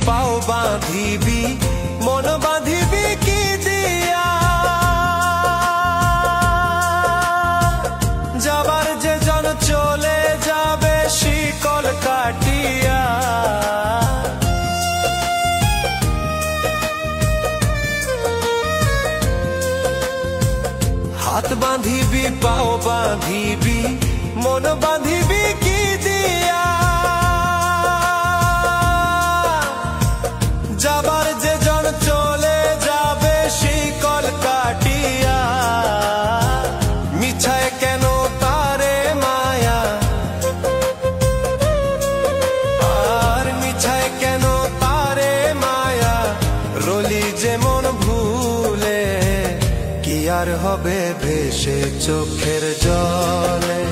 পাও বাঁধিবি মন বাঁধিবি কি দিয়া যাবার যে জন চলে যাবে শিকল কাটিয়া হাত বাঁধিবি পাও বাঁধিবি মন বাঁধিবি কি দিয়া যাবার যে জন চলে যাবে শিকল কাটিয়া মিছায় কেন তারে মায়া আর মিছায় কেন তারে মায়া রলি যে মন ভুলে কি আর হবে ভেসে চোখের জলে।